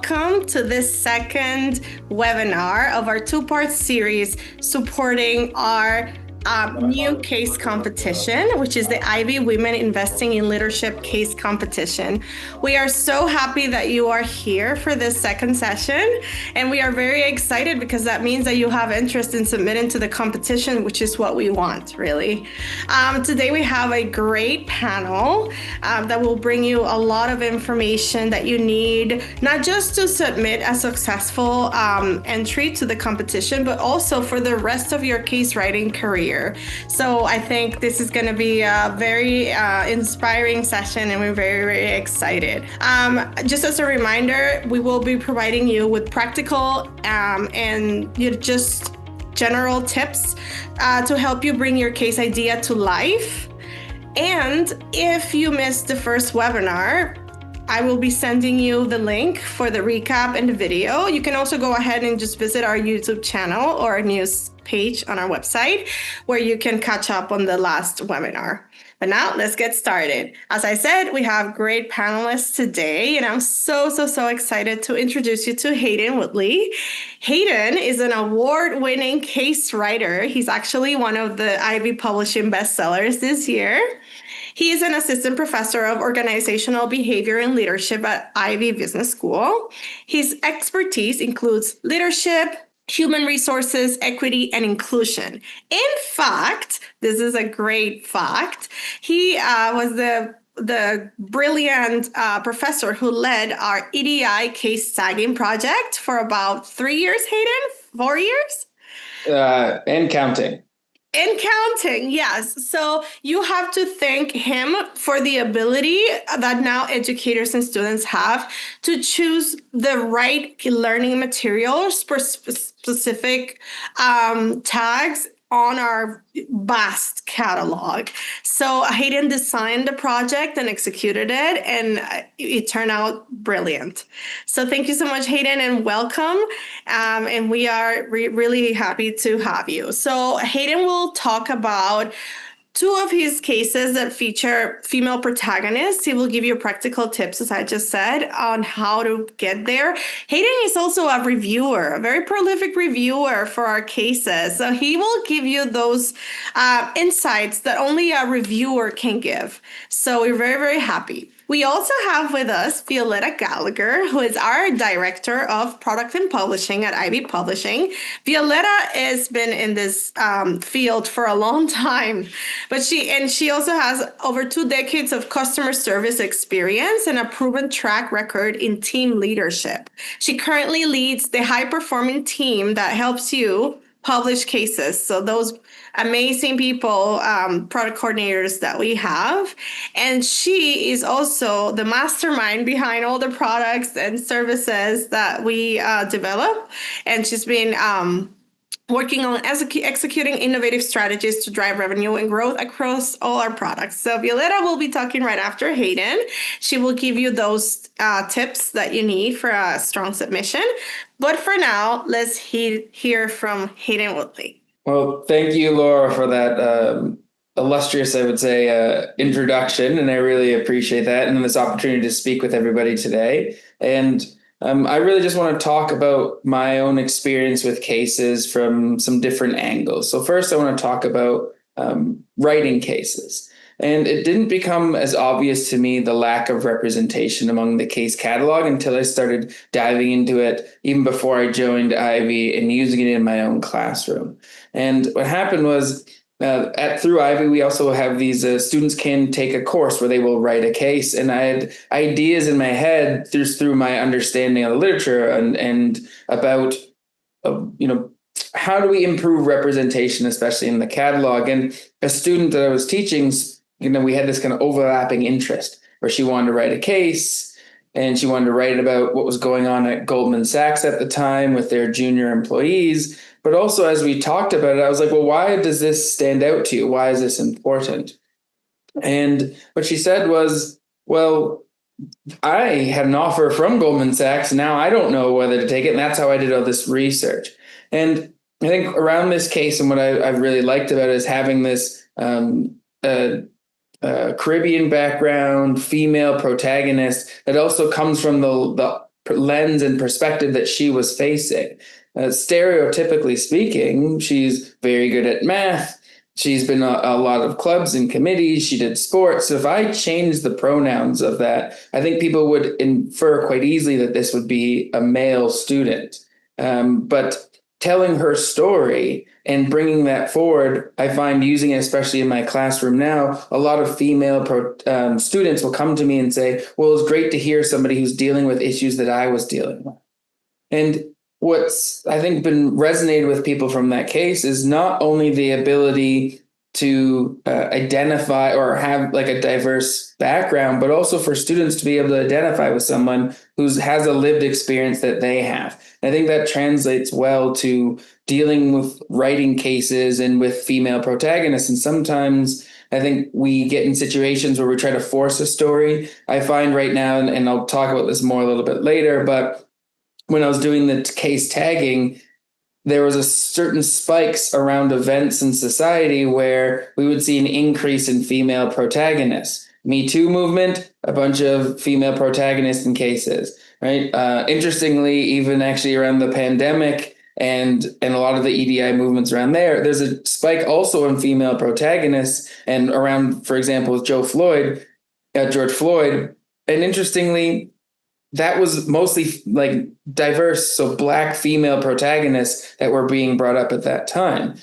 welcome to this second webinar of our two-part series supporting our new case competition, which is the Ivey Women Investing in Leadership case competition. We are so happy that you are here for this second session, and we are very excited because that means that you have interest in submitting to the competition, which is what we want, really. Today we have a great panel that will bring you a lot of information that you need, not just to submit a successful entry to the competition, but also for the rest of your case writing career. So I think this is going to be a very inspiring session, and we're very, very excited. Just as a reminder, we will be providing you with practical and just general tips to help you bring your case idea to life. And if you missed the first webinar, I will be sending you the link for the recap and the video. You can also go ahead and just visit our YouTube channel or our news page on our website where you can catch up on the last webinar. But now let's get started. As I said, we have great panelists today, and I'm so excited to introduce you to Hayden Woodley. Hayden is an award-winning case writer. He's actually one of the Ivey Publishing bestsellers this year. He is an assistant professor of organizational behavior and leadership at Ivey Business School. His expertise includes leadership, human resources, equity, and inclusion. In fact, this is a great fact. He was the brilliant professor who led our EDI case tagging project for about 3 years, Hayden? 4 years? And counting. And counting, yes. So you have to thank him for the ability that now educators and students have to choose the right learning materials for specific tags on our vast catalog. So Hayden designed the project and executed it, and it turned out brilliant. So thank you so much, Hayden, and welcome. And we are really happy to have you. So Hayden will talk about two of his cases that feature female protagonists. He will give you practical tips, as I just said, on how to get there. Hayden is also a reviewer, a very prolific reviewer for our cases. So he will give you those insights that only a reviewer can give. So we're very, very happy. We also have with us Violetta Gallagher, who is our Director of Product and Publishing at Ivey Publishing. Violetta has been in this field for a long time, but she also has over 2 decades of customer service experience and a proven track record in team leadership. She currently leads the high-performing team that helps you publish cases. So those amazing people, product coordinators that we have. And she is also the mastermind behind all the products and services that we develop. And she's been working on executing innovative strategies to drive revenue and growth across all our products. So Violetta will be talking right after Hayden. She will give you those tips that you need for a strong submission. But for now, let's hear from Hayden Woodley. Well, thank you, Laura, for that illustrious, I would say, introduction. And I really appreciate that and this opportunity to speak with everybody today. And I really just want to talk about my own experience with cases from some different angles. So first, I want to talk about writing cases. And it didn't become as obvious to me the lack of representation among the case catalog until I started diving into it, even before I joined Ivey and using it in my own classroom. And what happened was through Ivey, we also have these students can take a course where they will write a case. And I had ideas in my head through my understanding of the literature and about, how do we improve representation, especially in the catalog? And a student that I was teaching, we had this kind of overlapping interest where she wanted to write a case and she wanted to write about what was going on at Goldman Sachs at the time with their junior employees. But also, as we talked about it, I was like, well, why does this stand out to you? Why is this important? And what she said was, well, I had an offer from Goldman Sachs. Now I don't know whether to take it. And that's how I did all this research. And I think around this case, and what I really liked about it is having this Caribbean background, female protagonist that also comes from the lens and perspective that she was facing. Stereotypically speaking, she's very good at math. She's been a lot of clubs and committees. She did sports. So if I changed the pronouns of that, I think people would infer quite easily that this would be a male student. But telling her story and bringing that forward, I find using it, especially in my classroom now, a lot of female students will come to me and say, well, it's great to hear somebody who's dealing with issues that I was dealing with. And what's, I think, been resonated with people from that case is not only the ability to identify or have like a diverse background, but also for students to be able to identify with someone who has a lived experience that they have. And I think that translates well to dealing with writing cases and with female protagonists. And sometimes I think we get in situations where we try to force a story. I find right now, and I'll talk about this more a little bit later, but when I was doing the case tagging, there was a certain spikes around events in society where we would see an increase in female protagonists. Me Too movement, a bunch of female protagonists in cases, right? Interestingly, even actually around the pandemic and a lot of the EDI movements around there's a spike also in female protagonists and around, for example, with George Floyd. And interestingly, that was mostly like diverse, so Black female protagonists that were being brought up at that time.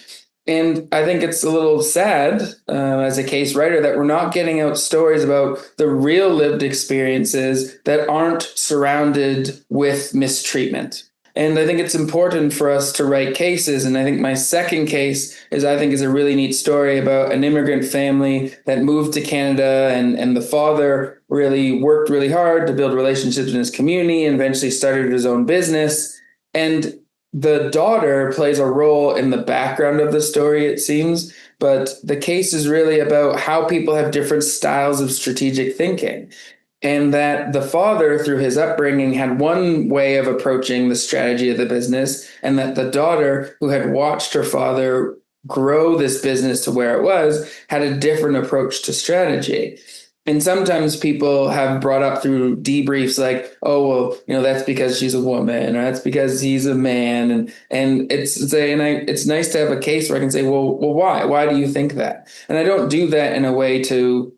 And I think it's a little sad as a case writer that we're not getting out stories about the real lived experiences that aren't surrounded with mistreatment. And I think it's important for us to write cases. And I think my second case is a really neat story about an immigrant family that moved to Canada, and the father really worked really hard to build relationships in his community and eventually started his own business. And the daughter plays a role in the background of the story, it seems. But the case is really about how people have different styles of strategic thinking. And that the father, through his upbringing, had one way of approaching the strategy of the business, and that the daughter, who had watched her father grow this business to where it was, had a different approach to strategy. And sometimes people have brought up through debriefs like, oh, well, that's because she's a woman, or that's because he's a man. And it's nice to have a case where I can say, well, why? Why do you think that? And I don't do that in a way to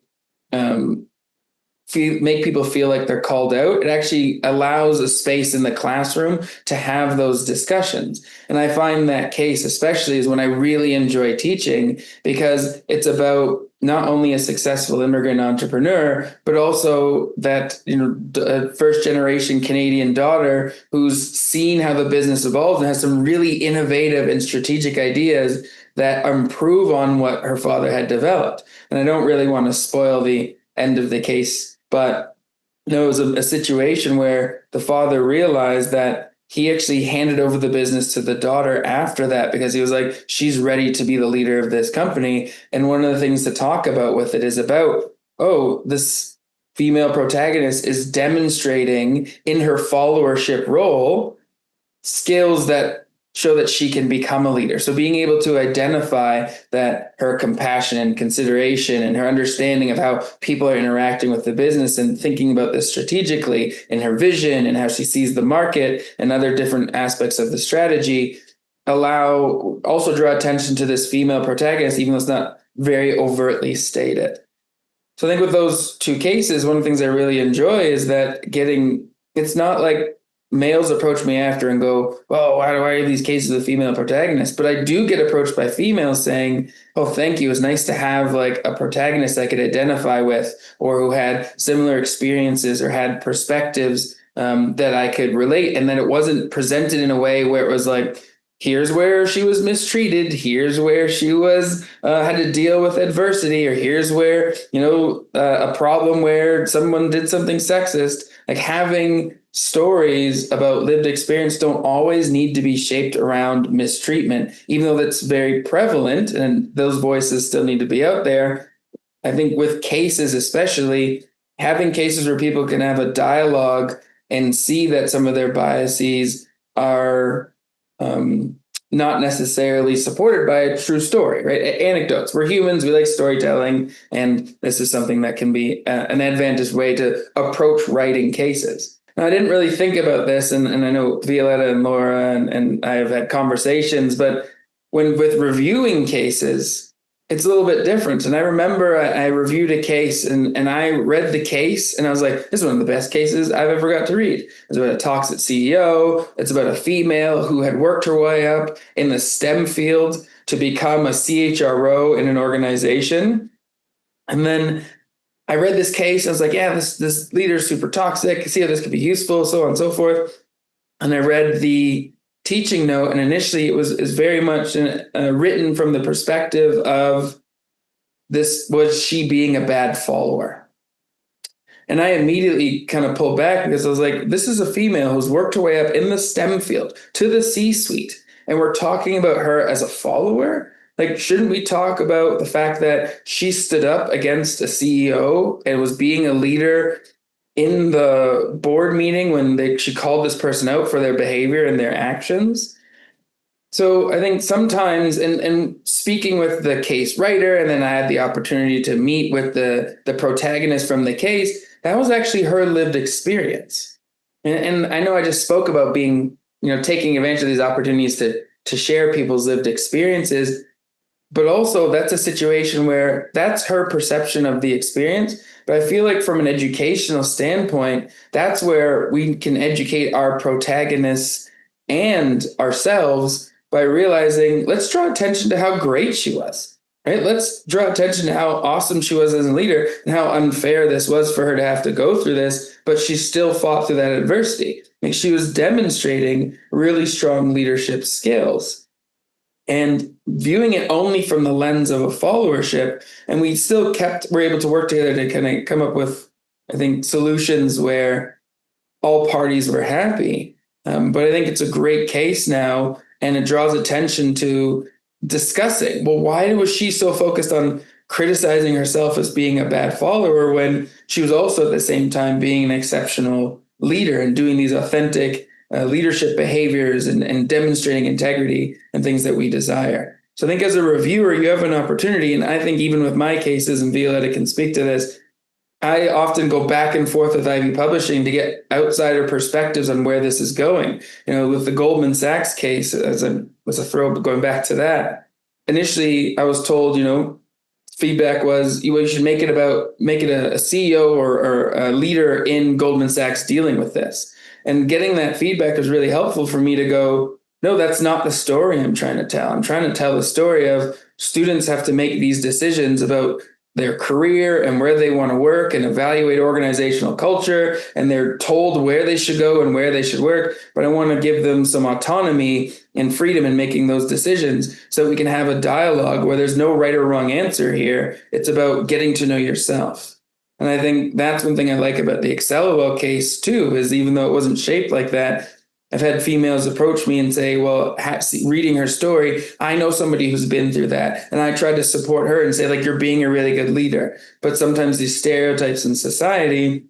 make people feel like they're called out. It actually allows a space in the classroom to have those discussions. And I find that case especially is when I really enjoy teaching, because it's about not only a successful immigrant entrepreneur, but also that, a first generation Canadian daughter who's seen how the business evolved and has some really innovative and strategic ideas that improve on what her father had developed. And I don't really want to spoil the end of the case, but it was a situation where the father realized that he actually handed over the business to the daughter after that, because he was like, she's ready to be the leader of this company. And one of the things to talk about with it is about, this female protagonist is demonstrating in her followership role skills that show that she can become a leader. So being able to identify that her compassion and consideration and her understanding of how people are interacting with the business and thinking about this strategically in her vision and how she sees the market and other different aspects of the strategy also draw attention to this female protagonist, even though it's not very overtly stated. So I think with those two cases, one of the things I really enjoy is that it's not like males approach me after and go, well, why do I have these cases of female protagonists? But I do get approached by females saying, oh, thank you. It's nice to have like a protagonist I could identify with, or who had similar experiences or had perspectives that I could relate. And then it wasn't presented in a way where it was like, here's where she was mistreated. Here's where she was had to deal with adversity, or here's where, a problem where someone did something sexist. Like, having stories about lived experience don't always need to be shaped around mistreatment, even though that's very prevalent and those voices still need to be out there. I think with cases, especially having cases where people can have a dialogue and see that some of their biases are not necessarily supported by a true story, right? Anecdotes. We're humans. We like storytelling. And this is something that can be an advantageous way to approach writing cases. I didn't really think about this, and I know Violetta and Laura and I have had conversations, but with reviewing cases, it's a little bit different. And I remember I reviewed a case and I read the case and I was like, this is one of the best cases I've ever got to read. It's about a toxic CEO. It's about a female who had worked her way up in the STEM field to become a CHRO in an organization. And then I read this case. I was like, yeah, this leader is super toxic. See how this could be useful, so on and so forth. And I read the teaching note, and initially it was very much written from the perspective of this was she being a bad follower. And I immediately kind of pulled back because I was like, this is a female who's worked her way up in the STEM field to the C-suite, and we're talking about her as a follower. Like, shouldn't we talk about the fact that she stood up against a CEO and was being a leader in the board meeting when she called this person out for their behavior and their actions? So I think sometimes, and speaking with the case writer, and then I had the opportunity to meet with the protagonist from the case, that was actually her lived experience. And I know I just spoke about being, taking advantage of these opportunities to share people's lived experiences, but also that's a situation where that's her perception of the experience. But I feel like from an educational standpoint, that's where we can educate our protagonists and ourselves by realizing, let's draw attention to how great she was, right? Let's draw attention to how awesome she was as a leader and how unfair this was for her to have to go through this, but she still fought through that adversity. Like, she was demonstrating really strong leadership skills. And viewing it only from the lens of a followership, and we still were able to work together to kind of come up with, I think, solutions where all parties were happy. But I think it's a great case now, and it draws attention to discussing, well, why was she so focused on criticizing herself as being a bad follower when she was also at the same time being an exceptional leader and doing these authentic leadership behaviors and demonstrating integrity and things that we desire. So I think as a reviewer, you have an opportunity. And I think even with my cases, and Violetta can speak to this, I often go back and forth with Ivey Publishing to get outsider perspectives on where this is going. With the Goldman Sachs case, as a throw going back to that, initially I was told, feedback was you should make it a CEO or a leader in Goldman Sachs dealing with this. And getting that feedback was really helpful for me to go, no, that's not the story I'm trying to tell. I'm trying to tell the story of students have to make these decisions about their career and where they want to work and evaluate organizational culture. And they're told where they should go and where they should work. But I want to give them some autonomy and freedom in making those decisions so we can have a dialogue where there's no right or wrong answer here. It's about getting to know yourself. And I think that's one thing I like about the IWIL case too, is even though it wasn't shaped like that, I've had females approach me and say, well, reading her story, I know somebody who's been through that. And I tried to support her and say, like, you're being a really good leader. But sometimes these stereotypes in society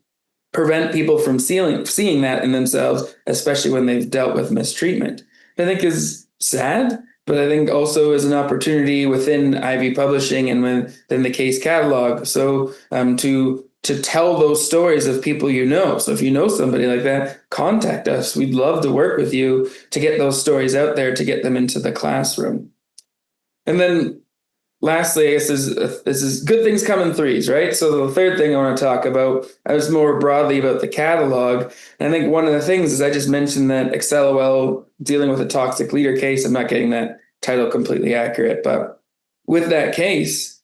prevent people from seeing that in themselves, especially when they've dealt with mistreatment. I think is sad, but I think also is an opportunity within Ivey Publishing and within the case catalog. So to tell those stories of people So if you know somebody like that, contact us. We'd love to work with you to get those stories out there, to get them into the classroom. And then lastly, I guess this is good things come in threes, right? So the third thing I want to talk about is more broadly about the catalog. And I think one of the things is I just mentioned that IWIL dealing with a toxic leader case. I'm not getting that title completely accurate, but with that case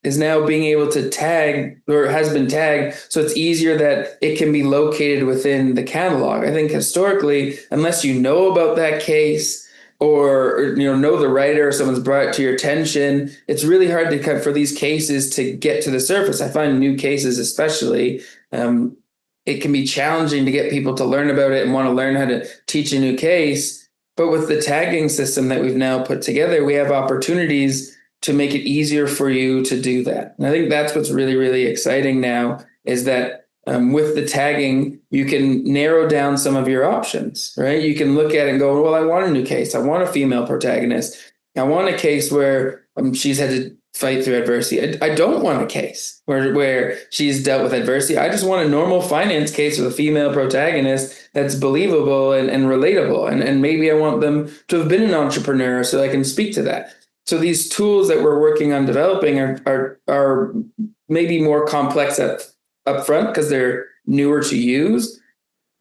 is now being able to tag, or has been tagged, so it's easier that it can be located within the catalog. I think historically, unless you know about that case or know the writer or someone's brought it to your attention, it's really hard for these cases to get to the surface. I find new cases especially, it can be challenging to get people to learn about it and want to learn how to teach a new case. But with the tagging system that we've now put together, we have opportunities to make it easier for you to do that. And I think that's what's really, really exciting now is that with the tagging, you can narrow down some of your options, right? You can look at it and go, well, I want a new case. I want a female protagonist. I want a case where she's had to fight through adversity. I don't want a case where she's dealt with adversity. I just want a normal finance case with a female protagonist that's believable and relatable. And maybe I want them to have been an entrepreneur so I can speak to that. So these tools that we're working on developing are maybe more complex up front because they're newer to use.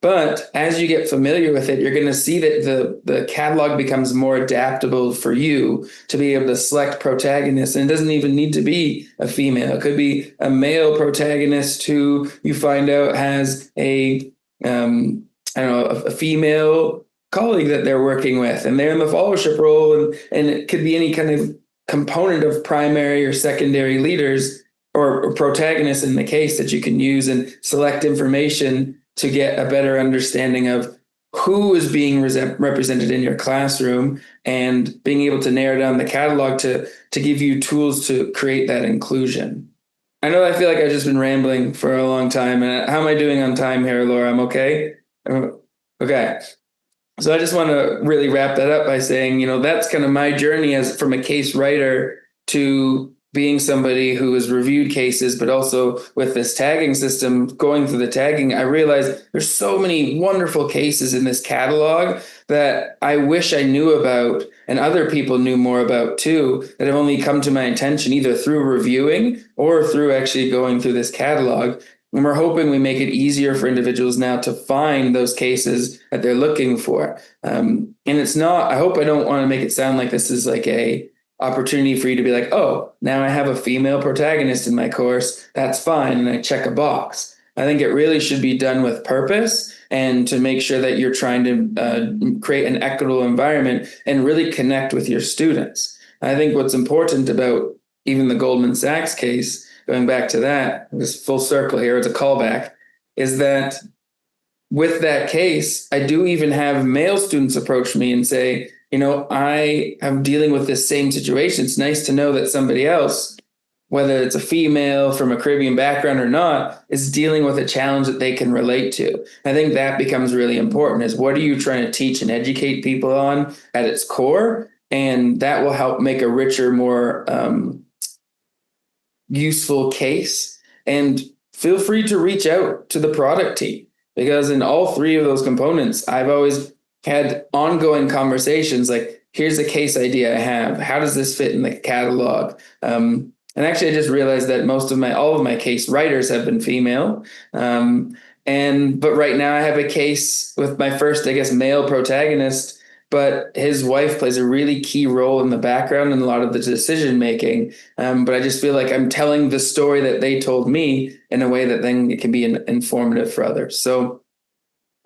But as you get familiar with it, you're going to see that the catalog becomes more adaptable for you to be able to select protagonists. And it doesn't even need to be a female. It could be a male protagonist who you find out has a female colleague that they're working with, and they're in the followership role. And it could be any kind of component of primary or secondary leaders or protagonists in the case that you can use and select information to get a better understanding of who is being represented in your classroom and being able to narrow down the catalog to give you tools to create that inclusion. I know I feel like I've just been rambling for a long time. And how am I doing on time here, Laura? I'm okay? Okay. So I just want to really wrap that up by saying, that's kind of my journey as from a case writer to being somebody who has reviewed cases, but also with this tagging system, going through the tagging, I realized there's so many wonderful cases in this catalog that I wish I knew about and other people knew more about too, that have only come to my attention either through reviewing or through actually going through this catalog. And we're hoping we make it easier for individuals now to find those cases that they're looking for. And it's not, I hope I don't want to make it sound like this is like a opportunity for you to be like, oh, now I have a female protagonist in my course. That's fine. And I check a box. I think it really should be done with purpose and to make sure that you're trying to create an equitable environment and really connect with your students. I think what's important about even the Goldman Sachs case, going back to that, this full circle here, it's a callback, is that with that case, I do even have male students approach me and say, I am dealing with this same situation. It's nice to know that somebody else, whether it's a female from a Caribbean background or not, is dealing with a challenge that they can relate to. I think that becomes really important, is what are you trying to teach and educate people on at its core? And that will help make a richer, more useful case. And feel free to reach out to the product team, because in all three of those components, I've always had ongoing conversations like, here's a case idea I have. How does this fit in the catalog? And actually, I just realized that all of my case writers have been female. But right now I have a case with my first, male protagonist, but his wife plays a really key role in the background and a lot of the decision making. But I just feel like I'm telling the story that they told me in a way that then it can be informative for others. So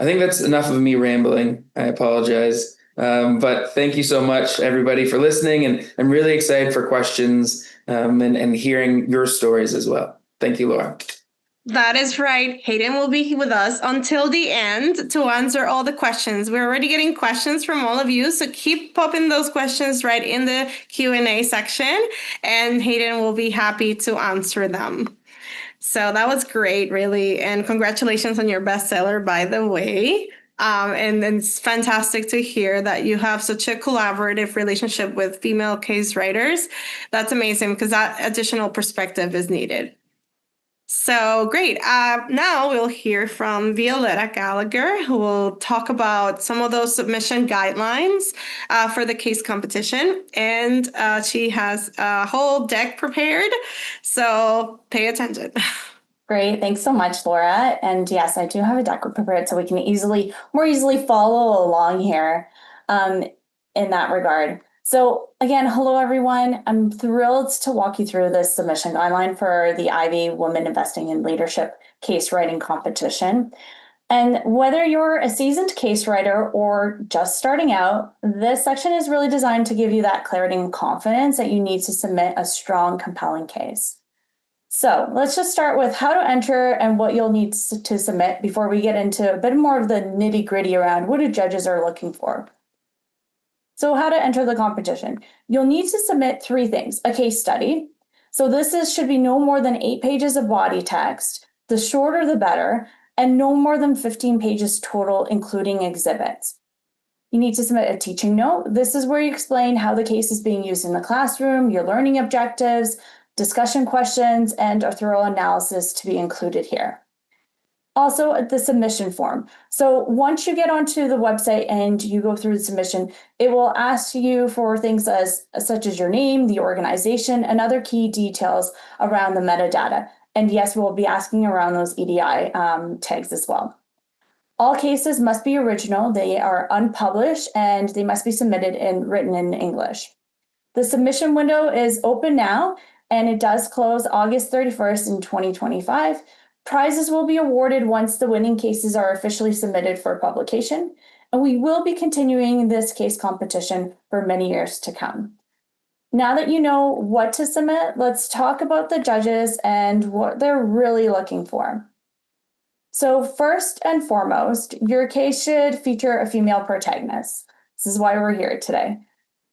I think that's enough of me rambling. I apologize. But thank you so much, everybody, for listening. And I'm really excited for questions and hearing your stories as well. Thank you, Laura. That is right. Hayden will be with us until the end to answer all the questions. We're already getting questions from all of you, so keep popping those questions right in the Q&A section, and Hayden will be happy to answer them. So that was great, really. And congratulations on your bestseller, by the way. And it's fantastic to hear that you have such a collaborative relationship with female case writers. That's amazing, because that additional perspective is needed. So great. Now we'll hear from Violetta Gallagher, who will talk about some of those submission guidelines for the case competition. And she has a whole deck prepared, so pay attention. Great. Thanks so much, Laura. And yes, I do have a deck prepared so we can more easily follow along here in that regard. So again, hello, everyone. I'm thrilled to walk you through this submission guideline for the Ivey Women Investing in Leadership case writing competition. And whether you're a seasoned case writer or just starting out, this section is really designed to give you that clarity and confidence that you need to submit a strong, compelling case. So let's just start with how to enter and what you'll need to submit before we get into a bit more of the nitty-gritty around what do judges are looking for. So how to enter the competition. You'll need to submit 3 things. A case study. So should be no more than 8 pages of body text. The shorter, the better, and no more than 15 pages total, including exhibits. You need to submit a teaching note. This is where you explain how the case is being used in the classroom, your learning objectives, discussion questions, and a thorough analysis to be included here. Also, the submission form. So once you get onto the website and you go through the submission, it will ask you for things such as your name, the organization, and other key details around the metadata. And yes, we'll be asking around those EDI tags as well. All cases must be original, they are unpublished, and they must be submitted and written in English. The submission window is open now, and it does close August 31st in 2025. Prizes will be awarded once the winning cases are officially submitted for publication, and we will be continuing this case competition for many years to come. Now that you know what to submit, let's talk about the judges and what they're really looking for. So first and foremost, your case should feature a female protagonist. This is why we're here today.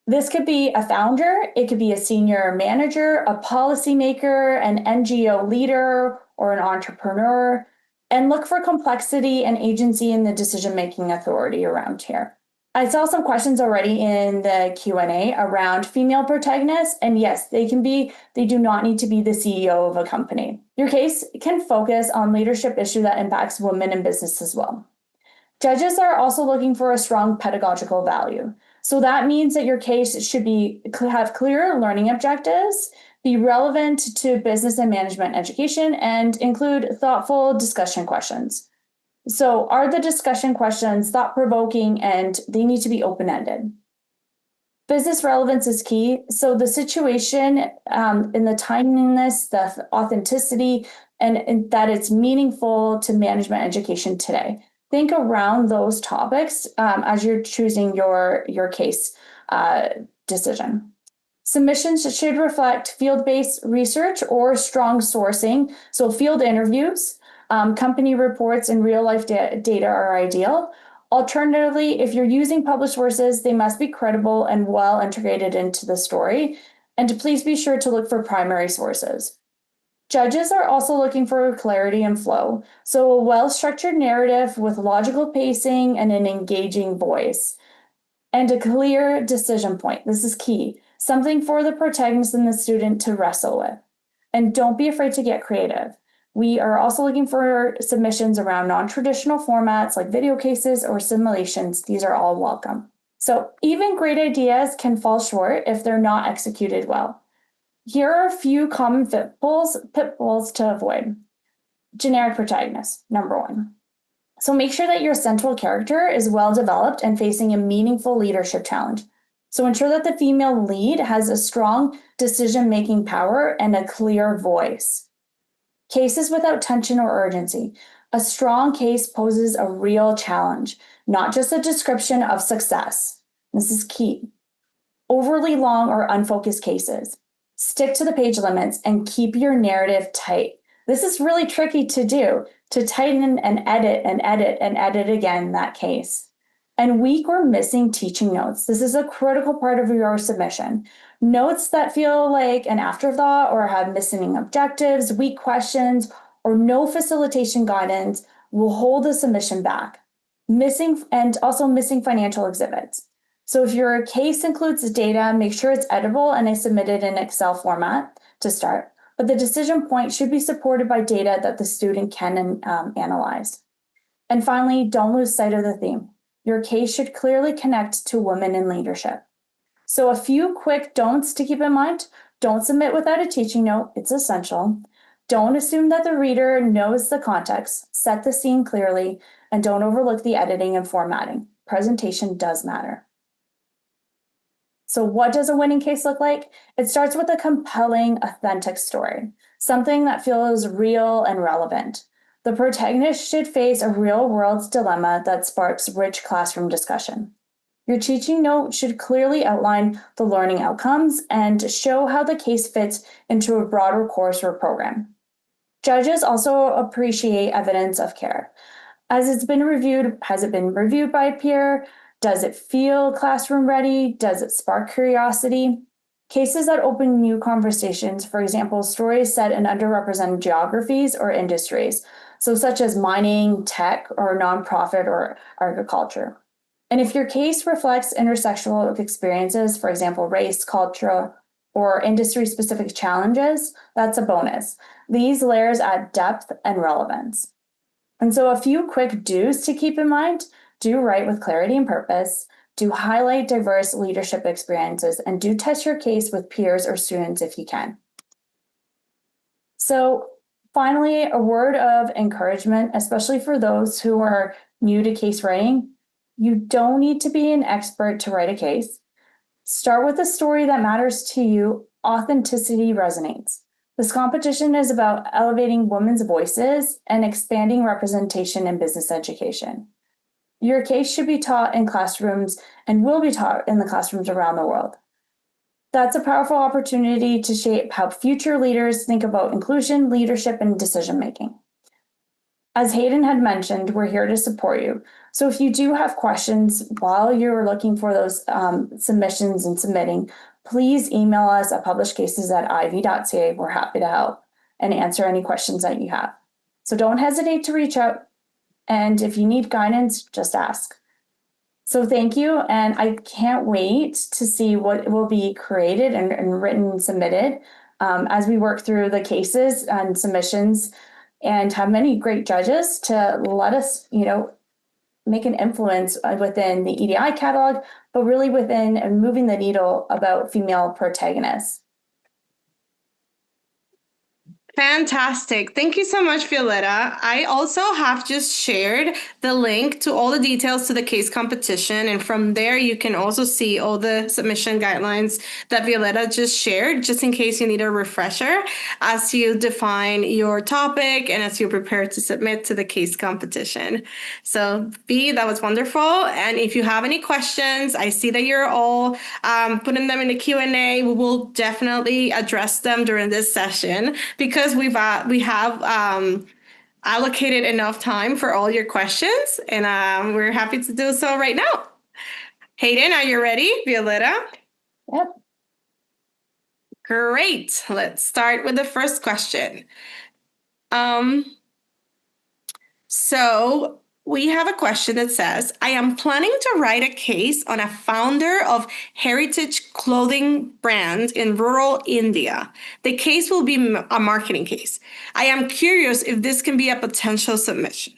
This could be a founder, it could be a senior manager, a policymaker, an NGO leader, or an entrepreneur, and look for complexity and agency in the decision-making authority around here. I saw some questions already in the Q&A around female protagonists, and yes, they do not need to be the CEO of a company. Your case can focus on leadership issue that impacts women in business as well. Judges are also looking for a strong pedagogical value. So that means that your case should have clear learning objectives, be relevant to business and management education, and include thoughtful discussion questions. So are the discussion questions thought-provoking, and they need to be open-ended? Business relevance is key. So the situation in the timeliness, the authenticity, and that it's meaningful to management education today. Think around those topics as you're choosing your case decision. Submissions should reflect field-based research or strong sourcing. So field interviews, company reports, and real-life data are ideal. Alternatively, if you're using published sources, they must be credible and well integrated into the story. And to please be sure to look for primary sources. Judges are also looking for clarity and flow. So a well-structured narrative with logical pacing and an engaging voice. And a clear decision point. This is key. Something for the protagonist and the student to wrestle with. And don't be afraid to get creative. We are also looking for submissions around non-traditional formats like video cases or simulations. These are all welcome. So even great ideas can fall short if they're not executed well. Here are a few common pitfalls to avoid. Generic protagonist, number one. So make sure that your central character is well developed and facing a meaningful leadership challenge. So ensure that the female lead has a strong decision-making power and a clear voice. Cases without tension or urgency. A strong case poses a real challenge, not just a description of success. This is key. Overly long or unfocused cases. Stick to the page limits and keep your narrative tight. This is really tricky to do, to tighten and edit and edit and edit again that case. And weak or missing teaching notes. This is a critical part of your submission. Notes that feel like an afterthought or have missing objectives, weak questions, or no facilitation guidance will hold the submission back. Missing financial exhibits. So if your case includes data, make sure it's editable and is submitted in Excel format to start. But the decision point should be supported by data that the student can analyze. And finally, don't lose sight of the theme. Your case should clearly connect to women in leadership. So a few quick don'ts to keep in mind. Don't submit without a teaching note. It's essential. Don't assume that the reader knows the context. Set the scene clearly, and don't overlook the editing and formatting. Presentation does matter. So what does a winning case look like? It starts with a compelling, authentic story, something that feels real and relevant. The protagonist should face a real-world dilemma that sparks rich classroom discussion. Your teaching note should clearly outline the learning outcomes and show how the case fits into a broader course or program. Judges also appreciate evidence of care. Has it been reviewed by a peer? Does it feel classroom ready? Does it spark curiosity? Cases that open new conversations, for example, stories set in underrepresented geographies or industries, so such as mining, tech, or nonprofit or agriculture. And if your case reflects intersectional experiences, for example, race, culture, or industry-specific challenges, that's a bonus. These layers add depth and relevance. And so a few quick do's to keep in mind: do write with clarity and purpose, do highlight diverse leadership experiences, and do test your case with peers or students if you can. So finally, a word of encouragement, especially for those who are new to case writing. You don't need to be an expert to write a case. Start with a story that matters to you. Authenticity resonates. This competition is about elevating women's voices and expanding representation in business education. Your case should be taught in classrooms and will be taught in the classrooms around the world. That's a powerful opportunity to shape how future leaders think about inclusion, leadership, and decision-making. As Hayden had mentioned, we're here to support you. So if you do have questions while you're looking for those submissions and submitting, please email us at publishedcases@ivy.ca. We're happy to help and answer any questions that you have. So don't hesitate to reach out. And if you need guidance, just ask. So thank you. And I can't wait to see what will be created and written and submitted as we work through the cases and submissions, and have many great judges to let us, make an influence within the EDI catalog, but really within and moving the needle about female protagonists. Fantastic. Thank you so much, Violetta. I also have just shared the link to all the details to the case competition. And from there, you can also see all the submission guidelines that Violetta just shared, just in case you need a refresher as you define your topic and as you prepare to submit to the case competition. So, B, that was wonderful. And if you have any questions, I see that you're all putting them in the Q&A. We will definitely address them during this session, because we have allocated enough time for all your questions, and we're happy to do so right now. Hayden, are you ready? Violetta? Yep. Great. Let's start with the first question. So we have a question that says, I am planning to write a case on a founder of heritage clothing brand in rural India. The case will be a marketing case. I am curious if this can be a potential submission.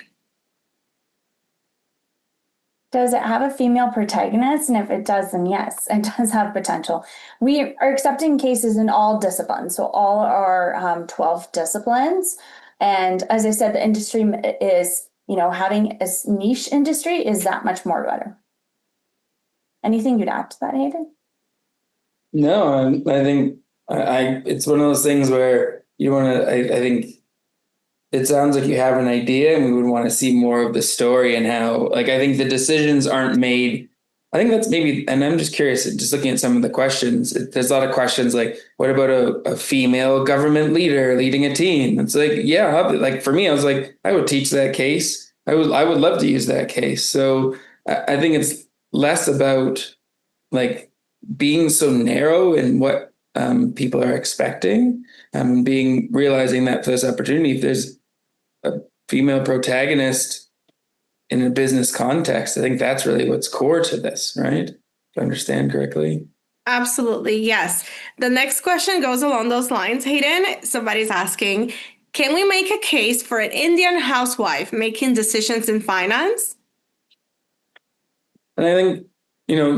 Does it have a female protagonist? And if it does, then yes, it does have potential. We are accepting cases in all disciplines, so all our 12 disciplines. And as I said, the industry is, having a niche industry is that much more better. Anything you'd add to that, Hayden? No, I think it's one of those things where you want to, I think it sounds like you have an idea, and we would want to see more of the story and how, I think the decisions aren't made. I think that's maybe, and I'm just curious, just looking at some of the questions, there's a lot of questions like, what about a female government leader leading a team? It's like, yeah, for me, I was like, I would teach that case. I would love to use that case. So I think it's less about being so narrow in what people are expecting, realizing that for this opportunity, if there's a female protagonist in a business context, I think that's really what's core to this, right? If I understand correctly. Absolutely, yes. The next question goes along those lines, Hayden. Somebody's asking, can we make a case for an Indian housewife making decisions in finance? And I think,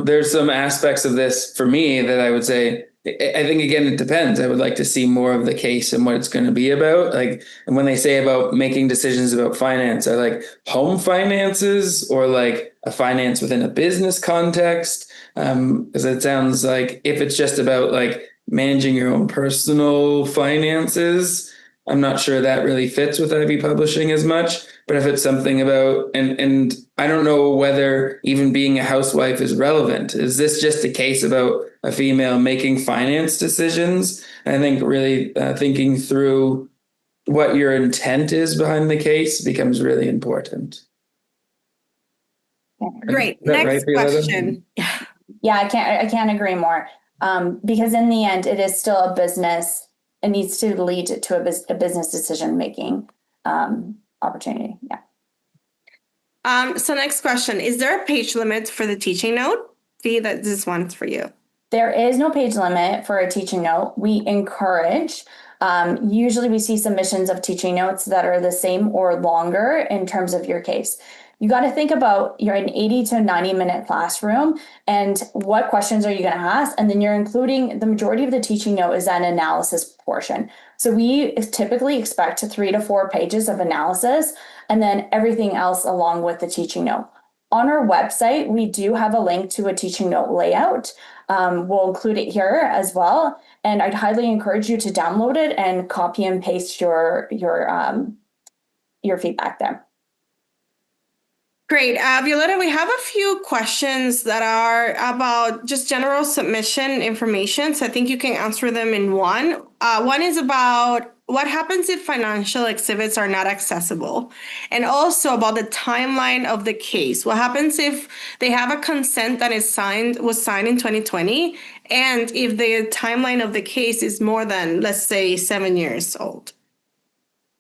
there's some aspects of this for me that I would say, I think, again, it depends. I would like to see more of the case and what it's going to be about. And when they say about making decisions about finance, are home finances or a finance within a business context? Because it sounds like if it's just about managing your own personal finances, I'm not sure that really fits with Ivey Publishing as much. But if it's something about, and I don't know whether even being a housewife is relevant. Is this just a case about a female making finance decisions? And I think really thinking through what your intent is behind the case becomes really important. Great. Next question. Yeah, I can't agree more. Because in the end, it is still a business. It needs to lead to a business decision making opportunity. Yeah. So next question, is there a page limit for the teaching note? Fee, that this one's for you. There is no page limit for a teaching note. We encourage, usually we see submissions of teaching notes that are the same or longer in terms of your case. You got to think about you're an 80 to 90 minute classroom and what questions are you going to ask? And then you're including the majority of the teaching note is that analysis portion. So we typically expect 3 to 4 pages of analysis and then everything else along with the teaching note. On our website, we do have a link to a teaching note layout. We'll include it here as well. And I'd highly encourage you to download it and copy and paste your feedback there. Great. Violetta, we have a few questions that are about just general submission information. So I think you can answer them in one. One is about what happens if financial exhibits are not accessible? And also about the timeline of the case. What happens if they have a consent that was signed in 2020, and if the timeline of the case is more than, let's say, 7 years old?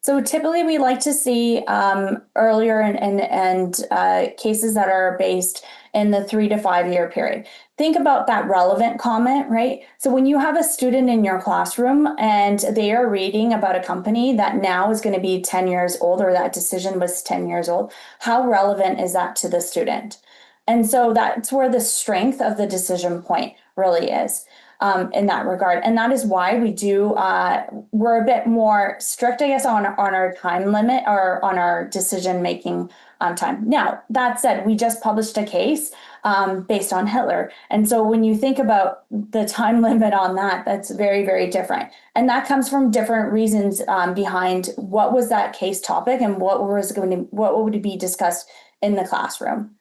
So typically we like to see earlier and cases that are based in the 3 to 5 year period. Think about that relevant comment, right? So when you have a student in your classroom and they are reading about a company that now is going to be 10 years old, or that decision was 10 years old, how relevant is that to the student? And so that's where the strength of the decision point really is. In that regard. And that is why we do, we're a bit more strict, I guess, on our time limit or on our decision-making time. Now, that said, we just published a case based on Hitler. And so when you think about the time limit on that, that's very, very different. And that comes from different reasons behind what was that case topic and what would be discussed in the classroom.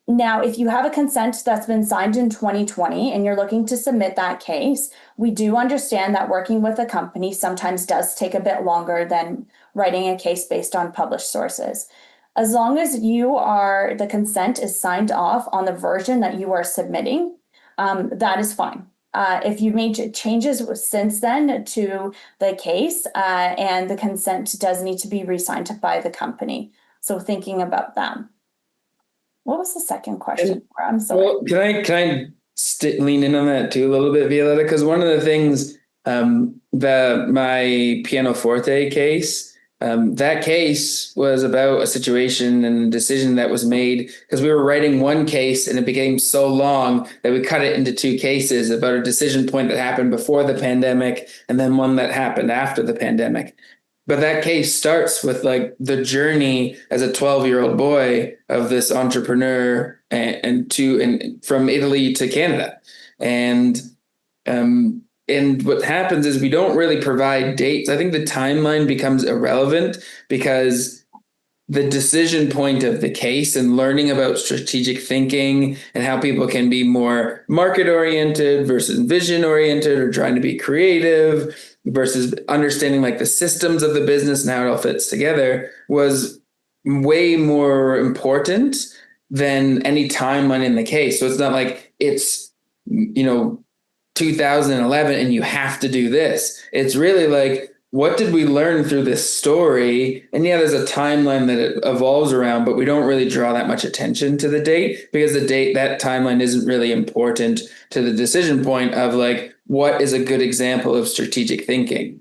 Now, if you have a consent that's been signed in 2020 and you're looking to submit that case, we do understand that working with a company sometimes does take a bit longer than writing a case based on published sources. As long as the consent is signed off on the version that you are submitting, that is fine. If you made changes since then to the case and the consent does need to be re-signed by the company. So thinking about that. What was the second question? I'm sorry. Well, can I lean in on that too a little bit, Violetta? Because one of the things, my pianoforte case, that case was about a situation and a decision that was made because we were writing one case and it became so long that we cut it into 2 cases about a decision point that happened before the pandemic and then one that happened after the pandemic. But that case starts with like the journey as a 12-year-old boy of this entrepreneur and from Italy to Canada. And what happens is we don't really provide dates. I think the timeline becomes irrelevant because the decision point of the case and learning about strategic thinking and how people can be more market oriented versus vision oriented or trying to be creative versus understanding like the systems of the business and how it all fits together was way more important than any timeline in the case. So it's not like it's, 2011 and you have to do this. It's really like, what did we learn through this story? And yeah, there's a timeline that it evolves around, but we don't really draw that much attention to the date because that timeline isn't really important to the decision point of like, what is a good example of strategic thinking?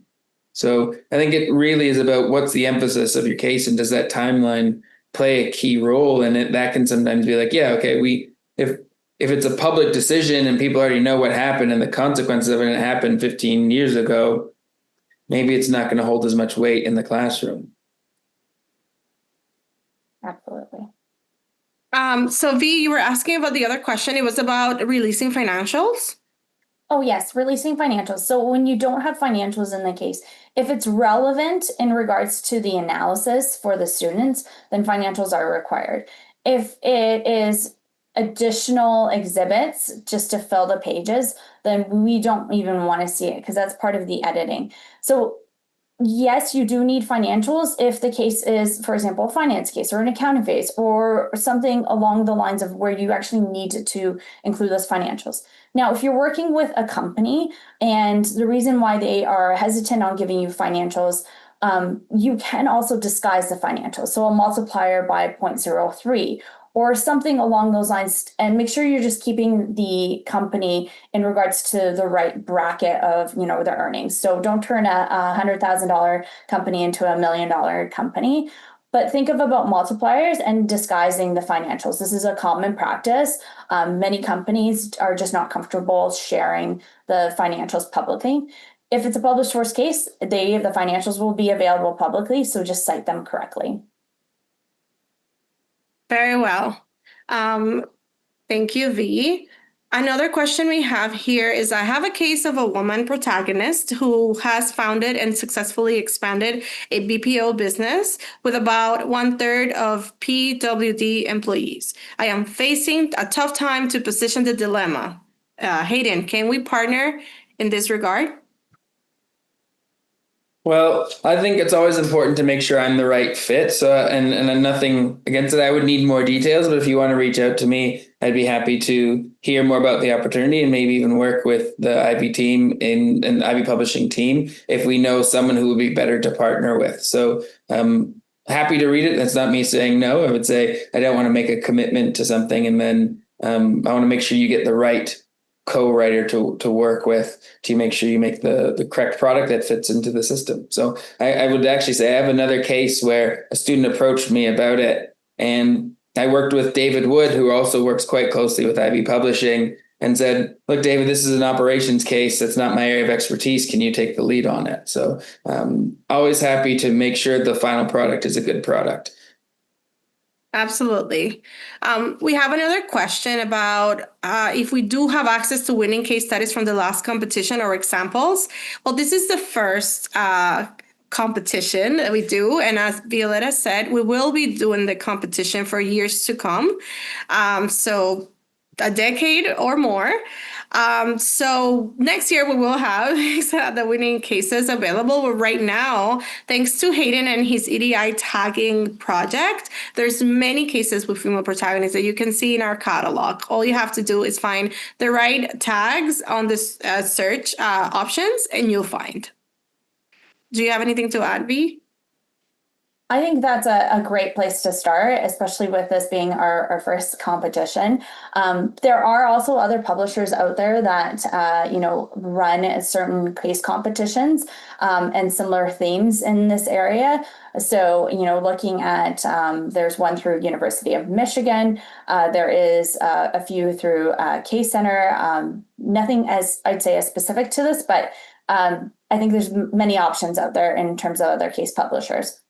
So I think it really is about what's the emphasis of your case and does that timeline play a key role in it? That can sometimes be like, yeah, okay, if it's a public decision and people already know what happened and the consequences of it, and it happened 15 years ago, maybe it's not going to hold as much weight in the classroom. Absolutely. So V, you were asking about the other question. It was about releasing financials. Oh, yes, releasing financials. So when you don't have financials in the case, if it's relevant in regards to the analysis for the students, then financials are required. If it is additional exhibits just to fill the pages, then we don't even want to see it because that's part of the editing. So yes, you do need financials if the case is, for example, a finance case or an accounting case or something along the lines of where you actually need to include those financials. Now, if you're working with a company and the reason why they are hesitant on giving you financials You can also disguise the financials. So a multiplier by 0.03 or something along those lines, and make sure you're just keeping the company in regards to the right bracket of, the earnings. So don't turn a $100,000 company into $1 million company. But think about multipliers and disguising the financials. This is a common practice. Many companies are just not comfortable sharing the financials publicly. If it's a published source case, the financials will be available publicly, so just cite them correctly. Very well. Thank you, V. Another question we have here is, I have a case of a woman protagonist who has founded and successfully expanded a BPO business with about 1/3 of PWD employees. I am facing a tough time to position the dilemma. Hayden, can we partner in this regard? Well, I think it's always important to make sure I'm the right fit. So, and nothing against it. I would need more details, but if you want to reach out to me, I'd be happy to hear more about the opportunity and maybe even work with the Ivey team and Ivey Publishing team if we know someone who would be better to partner with. So, happy to read it. That's not me saying no. I would say I don't want to make a commitment to something, and then I want to make sure you get the right co-writer to work with to make sure you make the correct product that fits into the system. So I would actually say I have another case where a student approached me about it, and I worked with David Wood, who also works quite closely with Ivey Publishing, and said, look, David, this is an operations case. That's not my area of expertise. Can you take the lead on it? So always happy to make sure the final product is a good product. Absolutely. We have another question about if we do have access to winning case studies from the last competition or examples. Well, this is the first competition that we do. And as Violetta said, we will be doing the competition for years to come. So a decade or more. So next year we will have the winning cases available. But right now, thanks to Hayden and his EDI tagging project, there's many cases with female protagonists that you can see in our catalog. All you have to do is find the right tags on this search options, and you'll find. Do you have anything to add, V? I think that's a great place to start, especially with this being our first competition. There are also other publishers out there that, run certain case competitions and similar themes in this area. So, looking at, there's one through University of Michigan. There is a few through Case Center. Nothing as I'd say as specific to this, but I think there's many options out there in terms of other case publishers.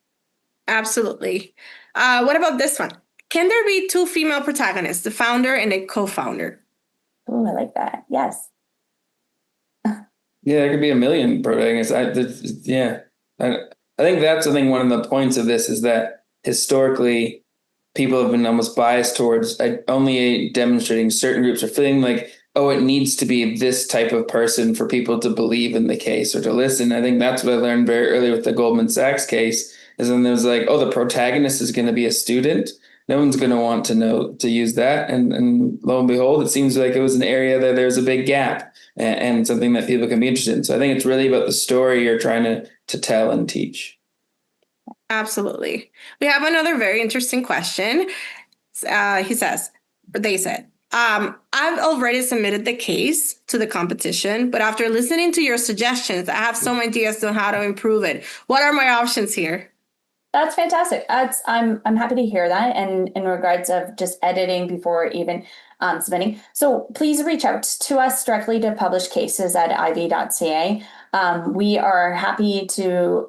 Absolutely. What about this one? Can there be two female protagonists, the founder and a co-founder? Oh, I like that. Yes. Yeah, there could be a million protagonists. I think that's one of the points of this is that historically people have been almost biased towards only demonstrating certain groups or feeling like, oh, it needs to be this type of person for people to believe in the case or to listen. I think that's what I learned very early with the Goldman Sachs case. Is then there's like, oh, the protagonist is going to be a student. No one's going to want to use that. And lo and behold, it seems like it was an area that there's a big gap and something that people can be interested in. So I think it's really about the story you're trying to tell and teach. Absolutely. We have another very interesting question. They said, I've already submitted the case to the competition, but after listening to your suggestions, I have some ideas on how to improve it. What are my options here? That's fantastic. I'm happy to hear that. And in regards of just editing before even submitting. So please reach out to us directly to publishcases@ivey.ca. We are happy to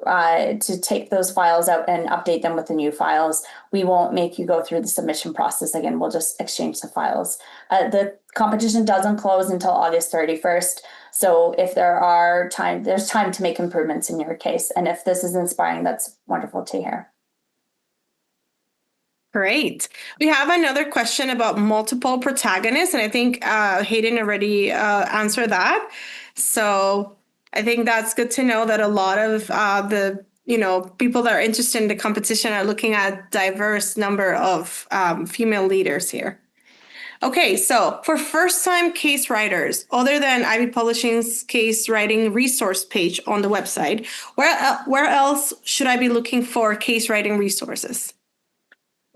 take those files out and update them with the new files. We won't make you go through the submission process again. We'll just exchange the files. The competition doesn't close until August 31st. So if there's time to make improvements in your case. And if this is inspiring, that's wonderful to hear. Great. We have another question about multiple protagonists, and I think Hayden already answered that. So I think that's good to know that a lot of the people that are interested in the competition are looking at diverse number of female leaders here. Okay, so for first-time case writers, other than Ivey Publishing's case writing resource page on the website, where else should I be looking for case writing resources?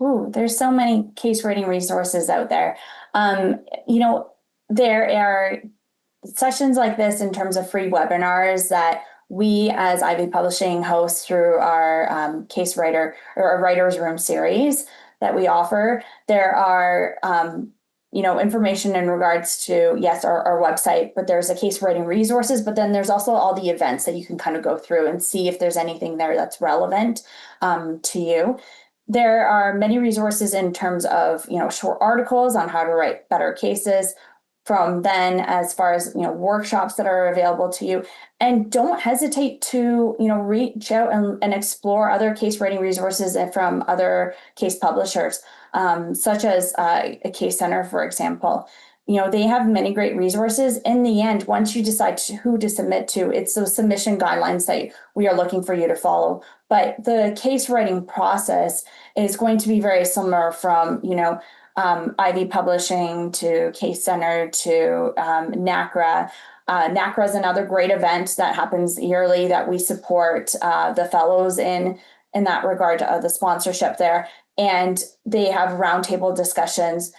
Ooh, there's so many case writing resources out there. You know, there are sessions like this in terms of free webinars that we as Ivey Publishing host through our case writer or our writer's room series that we offer. There are information in regards to, yes, our website, but there's a case writing resources, but then there's also all the events that you can kind of go through and see if there's anything there that's relevant to you. There are many resources in terms of, short articles on how to write better cases from then, as far as, workshops that are available to you. And don't hesitate to, reach out and explore other case writing resources from other case publishers, such as a case center, for example. They have many great resources. In the end, once you decide who to submit to, it's those submission guidelines that we are looking for you to follow. But the case writing process is going to be very similar from, Ivey Publishing to Case Center to NACRA. NACRA is another great event that happens yearly that we support the fellows in that regard, the sponsorship there. And they have roundtable discussions.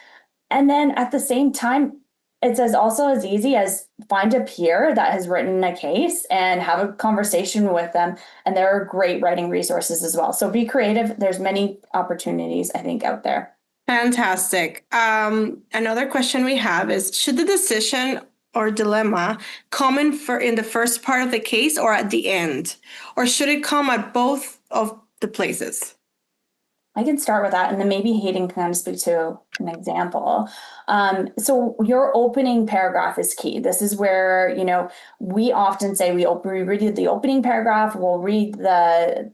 And then at the same time, it's also as easy as find a peer that has written a case and have a conversation with them. And there are great writing resources as well. So be creative. There's many opportunities, I think, out there. Fantastic. Another question we have is, should the decision or dilemma come in the first part of the case or at the end? Or should it come at both of the places? I can start with that, and then maybe Hayden can kind of speak to an example. So your opening paragraph is key. This is where, we often say we read the opening paragraph, we'll read the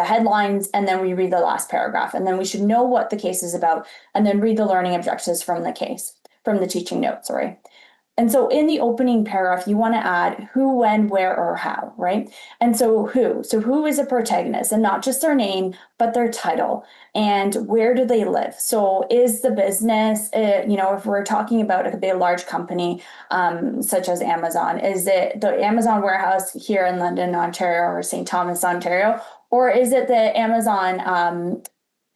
headlines, and then we read the last paragraph. And then we should know what the case is about, and then read the learning objectives from the teaching note, sorry. And so in the opening paragraph, you want to add who, when, where, or how, right? And so who is a protagonist, and not just their name, but their title, and where do they live? So is the business, if we're talking about, it could be a large company, such as Amazon, is it the Amazon warehouse here in London, Ontario, or St. Thomas, Ontario? Or is it the Amazon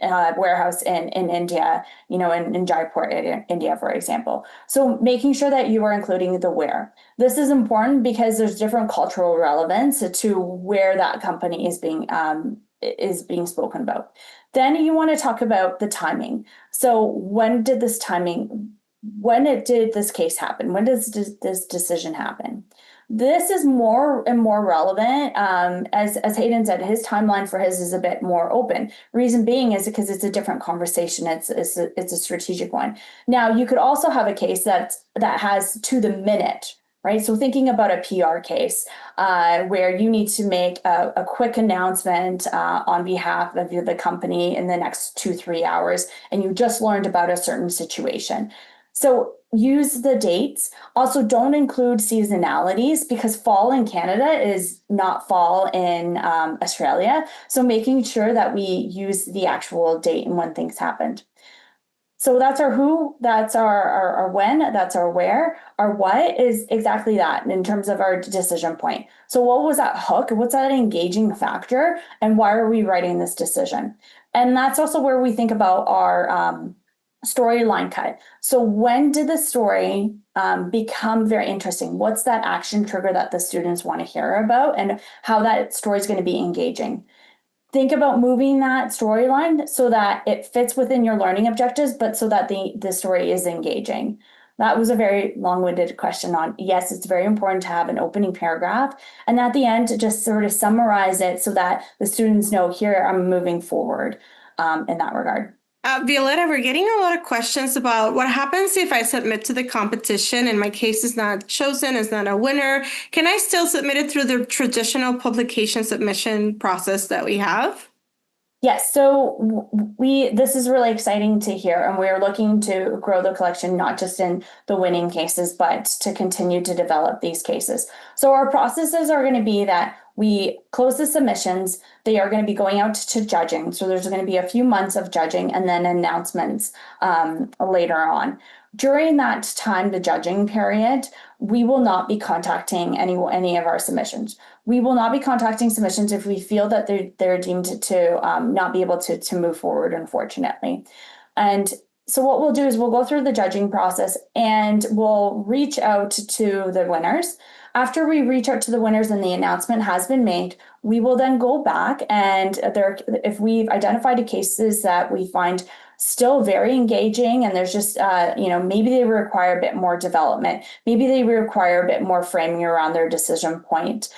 warehouse in India, in Jaipur, India, for example. So making sure that you are including the where. This is important because there's different cultural relevance to where that company is being spoken about. Then you want to talk about the timing. So when did this case happen? When does this decision happen? This is more and more relevant. As Hayden said, his timeline for his is a bit more open. Reason being is because it's a different conversation. It's a strategic one. Now, you could also have a case that has to the minute, right? So thinking about a PR case where you need to make a quick announcement on behalf of the company in the next 2-3 hours, and you just learned about a certain situation. So use the dates. Also, don't include seasonalities because fall in Canada is not fall in Australia. So making sure that we use the actual date and when things happened. So that's our who, that's our when, that's our where. Our what is exactly that in terms of our decision point. So what was that hook? What's that engaging factor? And why are we writing this decision? And that's also where we think about our storyline cut. So when did the story become very interesting? What's that action trigger that the students want to hear about, and how that story is going to be engaging? Think about moving that storyline so that it fits within your learning objectives, but so that the story is engaging. That was a very long-winded question on, yes, it's very important to have an opening paragraph. And at the end, to just sort of summarize it so that the students know, here, I'm moving forward in that regard. Violetta, we're getting a lot of questions about what happens if I submit to the competition and my case is not chosen, is not a winner. Can I still submit it through the traditional publication submission process that we have? Yes, so this is really exciting to hear, and we're looking to grow the collection, not just in the winning cases, but to continue to develop these cases. So our processes are going to be that we close the submissions. They are going to be going out to judging. So there's going to be a few months of judging and then announcements later on. during that time, the judging period, we will not be contacting any of our submissions. We will not be contacting submissions if we feel that they're deemed to not be able to move forward, unfortunately. And so what we'll do is we'll go through the judging process and we'll reach out to the winners. After we reach out to the winners and the announcement has been made, we will then go back and if we've identified cases that we find still very engaging and there's just, maybe they require a bit more development, maybe they require a bit more framing around their decision point,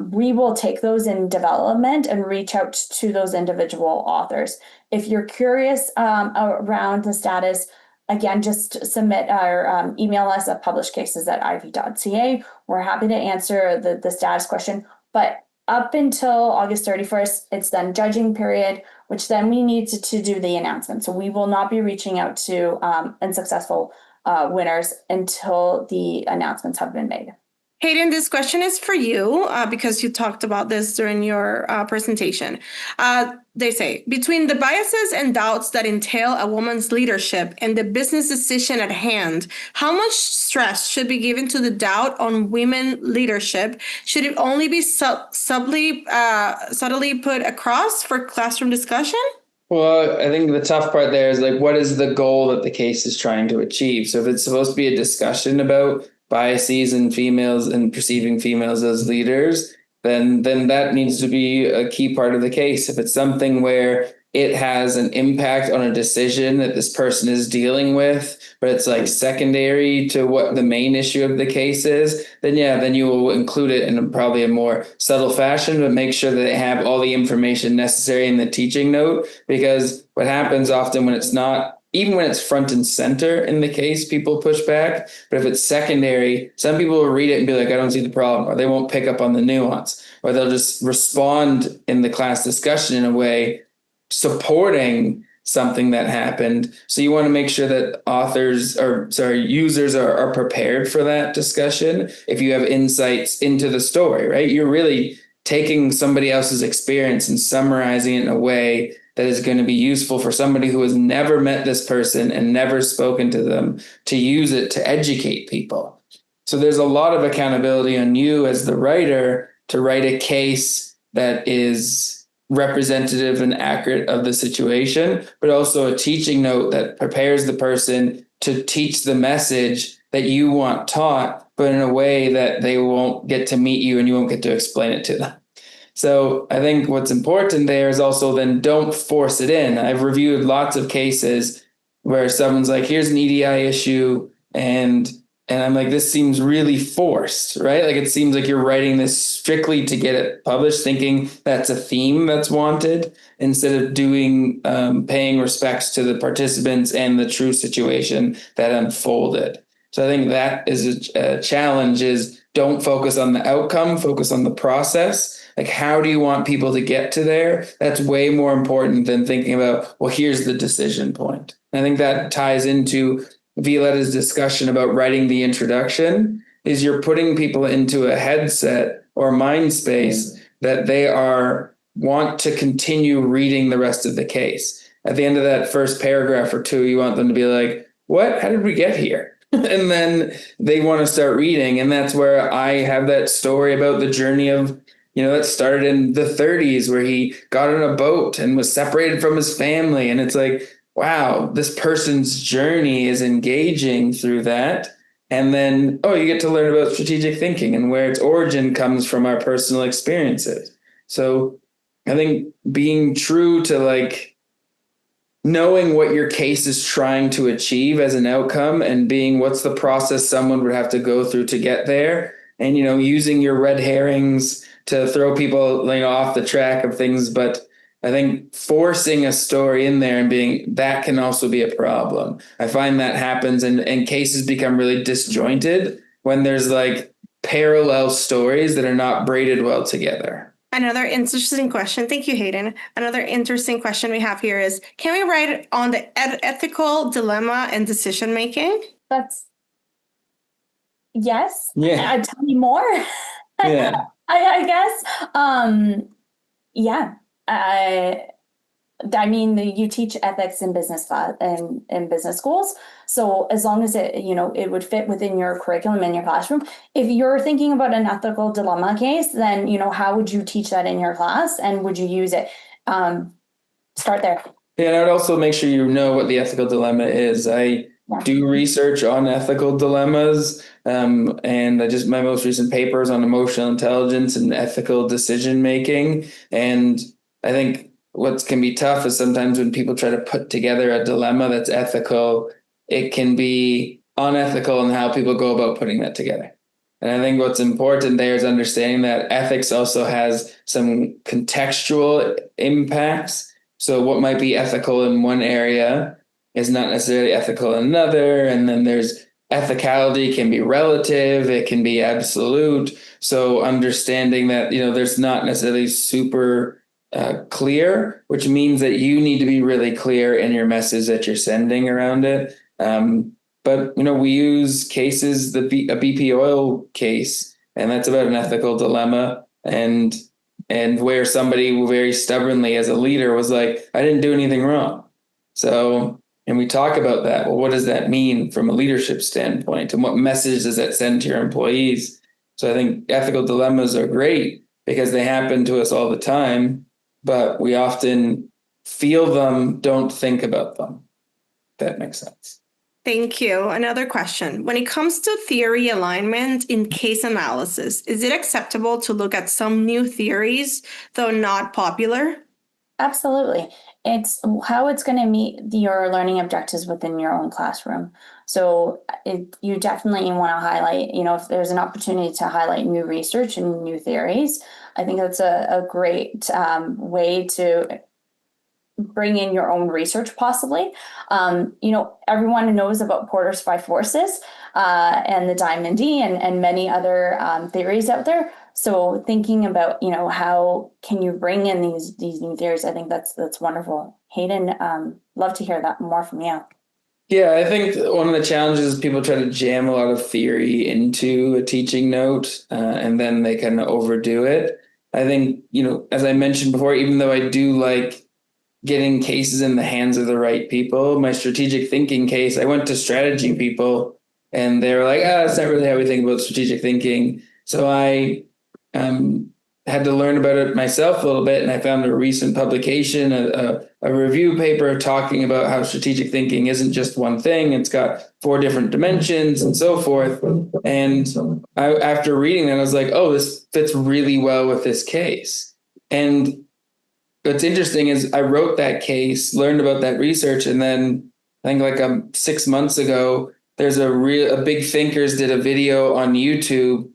we will take those in development and reach out to those individual authors. If you're curious around the status, again, just submit or email us at publishedcases@ivey.ca. We're happy to answer the status question. But up until August 31st, it's then judging period, which then we need to do the announcement. So we will not be reaching out to unsuccessful winners until the announcements have been made. Hayden, this question is for you because you talked about this during your presentation. They say, between the biases and doubts that entail a woman's leadership and the business decision at hand, how much stress should be given to the doubt on women leadership? Should it only be subtly put across for classroom discussion? Well, I think the tough part there is like, what is the goal that the case is trying to achieve? So if it's supposed to be a discussion about biases in females and perceiving females as leaders, then that needs to be a key part of the case. If it's something where it has an impact on a decision that this person is dealing with, but it's like secondary to what the main issue of the case is, then you will include it in probably a more subtle fashion, but make sure that they have all the information necessary in the teaching note. Because what happens often when it's not, even when it's front and center in the case, people push back. But if it's secondary, some people will read it and be like, I don't see the problem, or they won't pick up on the nuance, or they'll just respond in the class discussion in a way supporting something that happened. So you want to make sure that users are prepared for that discussion. If you have insights into the story, right? You're really taking somebody else's experience and summarizing it in a way that is going to be useful for somebody who has never met this person and never spoken to them, to use it to educate people. So there's a lot of accountability on you as the writer to write a case that is representative and accurate of the situation, but also a teaching note that prepares the person to teach the message that you want taught, but in a way that they won't get to meet you and you won't get to explain it to them. So I think what's important there is also then don't force it in. I've reviewed lots of cases where someone's like, here's an EDI issue. And I'm like, this seems really forced, right? Like, it seems like you're writing this strictly to get it published, thinking that's a theme that's wanted, instead of paying respects to the participants and the true situation that unfolded. So I think that is a challenge, is don't focus on the outcome, focus on the process. Like, how do you want people to get to there? That's way more important than thinking about, well, here's the decision point. I think that ties into Violetta's discussion about writing the introduction, is you're putting people into a headset or mind space that they want to continue reading the rest of the case. At the end of that first paragraph or two, you want them to be like, what? How did we get here? And then they want to start reading. And that's where I have that story about the journey of, that started in the 30s, where he got on a boat and was separated from his family. And it's like, wow, this person's journey is engaging through that. And then, you get to learn about strategic thinking and where its origin comes from our personal experiences. So I think being true to knowing what your case is trying to achieve as an outcome, and being what's the process someone would have to go through to get there. And, using your red herrings to throw people off the track of things. But I think forcing a story in there and that can also be a problem. I find that happens and cases become really disjointed when there's parallel stories that are not braided well together. Another interesting question. Thank you, Hayden. Another interesting question we have here is, can we write on the ethical dilemma and decision making? Yes. Yeah. Tell me more. Yeah. I guess. Yeah. You teach ethics in business class and in business schools. So as long as it would fit within your curriculum in your classroom. If you're thinking about an ethical dilemma case, then, how would you teach that in your class, and would you use it? Start there. Yeah, and I would also make sure you know what the ethical dilemma is. I do research on ethical dilemmas, and my most recent paper is on emotional intelligence and ethical decision making. And I think what can be tough is sometimes when people try to put together a dilemma that's ethical, it can be unethical in how people go about putting that together. And I think what's important there is understanding that ethics also has some contextual impacts. So what might be ethical in one area is not necessarily ethical in another. And then there's ethicality can be relative, it can be absolute. So understanding that, there's not necessarily super clear, which means that you need to be really clear in your message that you're sending around it. But we use cases, a BP oil case, and that's about an ethical dilemma, and where somebody very stubbornly as a leader was like, I didn't do anything wrong. So, and we talk about that. Well, what does that mean from a leadership standpoint, and what message does that send to your employees? So I think ethical dilemmas are great because they happen to us all the time, but we often feel them, don't think about them. If that makes sense. Thank you. Another question. When it comes to theory alignment in case analysis, is it acceptable to look at some new theories, though not popular? Absolutely. It's how it's going to meet your learning objectives within your own classroom. So you definitely want to highlight, if there's an opportunity to highlight new research and new theories, I think that's a great way to bring in your own research possibly. Everyone knows about Porter's 5 forces and the Diamond D and many other theories out there. So thinking about, how can you bring in these new theories? I think that's wonderful. Hayden, love to hear that more from you. Yeah, I think one of the challenges is people try to jam a lot of theory into a teaching note and then they kind of overdo it. I think, as I mentioned before, even though I do like getting cases in the hands of the right people, my strategic thinking case, I went to strategy people and they were like, that's not really how we think about strategic thinking. So I had to learn about it myself a little bit. And I found a recent publication, a review paper talking about how strategic thinking isn't just one thing. It's got 4 different dimensions and so forth. And after reading that, I was like, oh, this fits really well with this case. And what's interesting is I wrote that case, learned about that research, and then I think 6 months ago, there's a big thinkers did a video on YouTube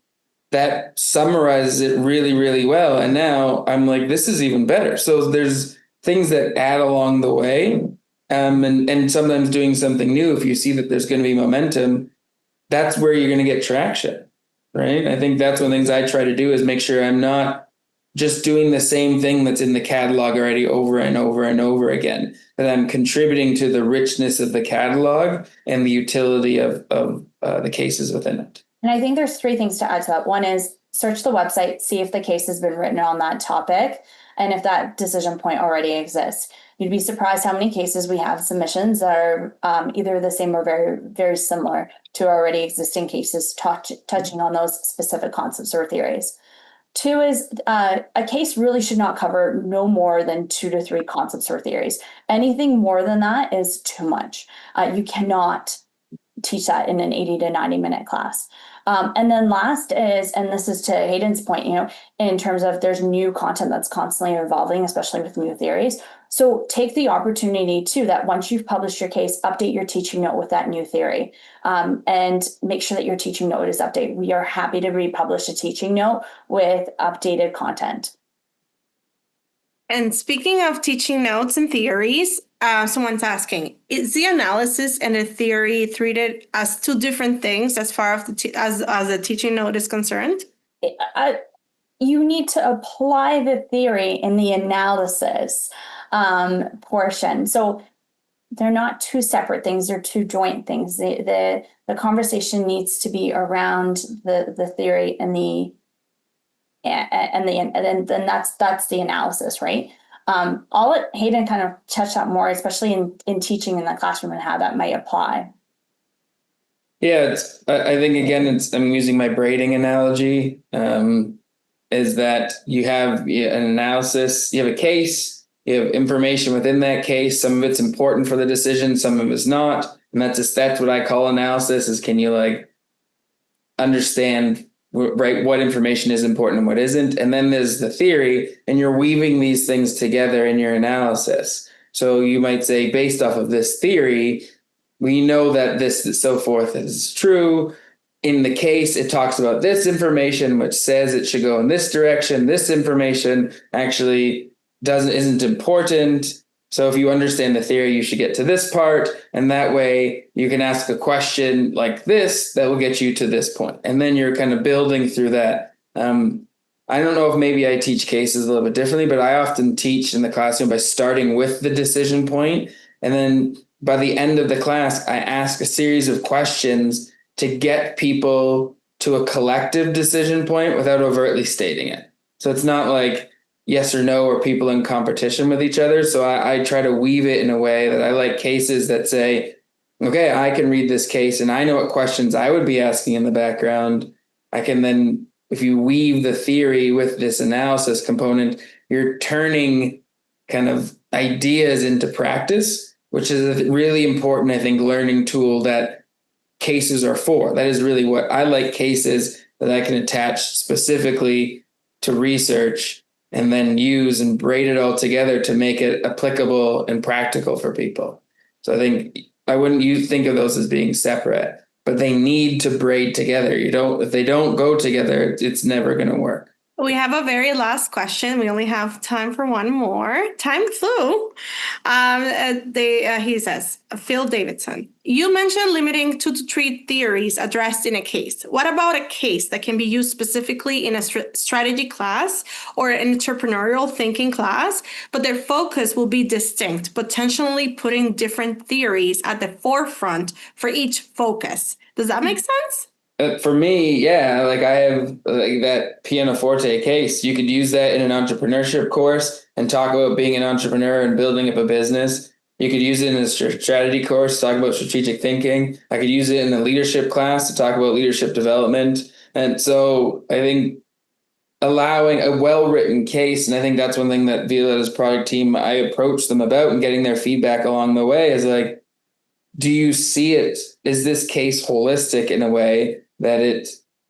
that summarizes it really, really well. And now I'm like, this is even better. So there's things that add along the way. And sometimes doing something new, if you see that there's going to be momentum, that's where you're going to get traction, right? I think that's one of the things I try to do is make sure I'm not just doing the same thing that's in the catalog already over and over and over again, that I'm contributing to the richness of the catalog and the utility of the cases within it. And I think there's 3 things to add to that. One is search the website, see if the case has been written on that topic, and if that decision point already exists. You'd be surprised how many cases we have submissions that are either the same or very, very similar to already existing cases touching on those specific concepts or theories. 2 is a case really should not cover no more than 2 to 3 concepts or theories. Anything more than that is too much. You cannot teach that in an 80 to 90 minute class. And then last is, and this is to Hayden's point, in terms of there's new content that's constantly evolving, especially with new theories. So take the opportunity too, that once you've published your case, update your teaching note with that new theory, and make sure that your teaching note is updated. We are happy to republish a teaching note with updated content. And speaking of teaching notes and theories, someone's asking, is the analysis and the theory treated as 2 different things as far as a teaching note is concerned? You need to apply the theory in the analysis portion. So they're not 2 separate things, they're 2 joint things. The conversation needs to be around the theory and then that's the analysis, right? I'll let Hayden kind of touch up more, especially in teaching in the classroom and how that might apply. Yeah, I think again, I'm using my braiding analogy. Is that you have an analysis, you have a case, you have information within that case. Some of it's important for the decision, some of it's not, and that's what I call analysis. Is can you like understand right what information is important and what isn't, and then there's the theory, and you're weaving these things together in your analysis. So you might say, based off of this theory, we know that this so forth is true. In the case, it talks about this information, which says it should go in this direction. This information actually isn't important. So if you understand the theory, you should get to this part. And that way you can ask a question like this that will get you to this point. And then you're kind of building through that. I don't know if maybe I teach cases a little bit differently, but I often teach in the classroom by starting with the decision point. And then by the end of the class, I ask a series of questions to get people to a collective decision point without overtly stating it. So it's not like yes or no or people in competition with each other. So I try to weave it in a way that I like cases that say, okay, I can read this case and I know what questions I would be asking in the background. I can then, if you weave the theory with this analysis component, you're turning kind of ideas into practice, which is a really important, I think, learning tool that cases are for. That is really what I like, cases that I can attach specifically to research and then use and braid it all together to make it applicable and practical for people. So I think I wouldn't think of those as being separate, but they need to braid together. If they don't go together, it's never going to work. We have a very last question. We only have time for one more. Time flew. He says, Phil Davidson, you mentioned limiting 2 to 3 theories addressed in a case. What about a case that can be used specifically in a strategy class or an entrepreneurial thinking class, but their focus will be distinct, potentially putting different theories at the forefront for each focus? Does that make sense? For me, yeah, like I have like that pianoforte case. You could use that in an entrepreneurship course and talk about being an entrepreneur and building up a business. You could use it in a strategy course, talk about strategic thinking. I could use it in a leadership class to talk about leadership development. And so I think allowing a well-written case, and I think that's one thing that Violetta's product team, I approach them about and getting their feedback along the way is like, do you see it? Is this case holistic in a way that it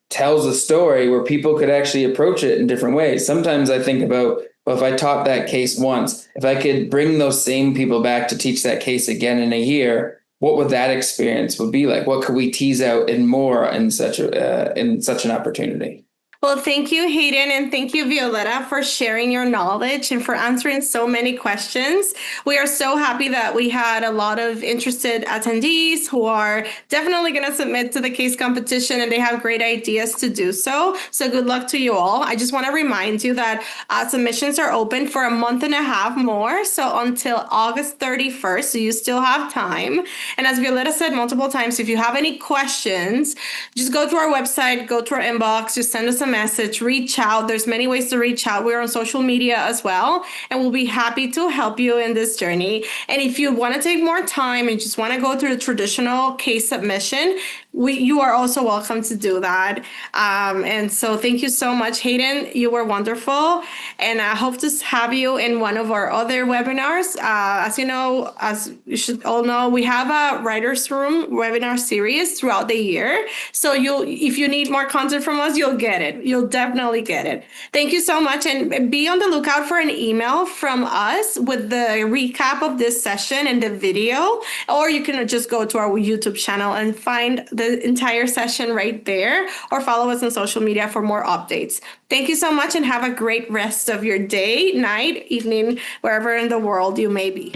tells a story where people could actually approach it in different ways? Sometimes I think about, well, if I taught that case once, if I could bring those same people back to teach that case again in a year, what would that experience would be like? What could we tease out in more in such an opportunity? Well, thank you, Hayden, and thank you, Violetta, for sharing your knowledge and for answering so many questions. We are so happy that we had a lot of interested attendees who are definitely going to submit to the case competition, and they have great ideas to do so. So good luck to you all. I just want to remind you that submissions are open for a month and a half more, so until August 31st, so you still have time. And as Violetta said multiple times, if you have any questions, just go to our website, go to our inbox, just send us a message, reach out. There's many ways to reach out. We're on social media as well, and we'll be happy to help you in this journey. And if you want to take more time and just want to go through the traditional case submission, you are also welcome to do that. And so thank you so much, Hayden. You were wonderful. And I hope to have you in one of our other webinars. As you know, as you should all know, we have a writer's room webinar series throughout the year. So if you need more content from us, you'll get it. You'll definitely get it. Thank you so much. And be on the lookout for an email from us with the recap of this session and the video, or you can just go to our YouTube channel and find the entire session right there, or follow us on social media for more updates. Thank you so much and have a great rest of your day, night, evening, wherever in the world you may be.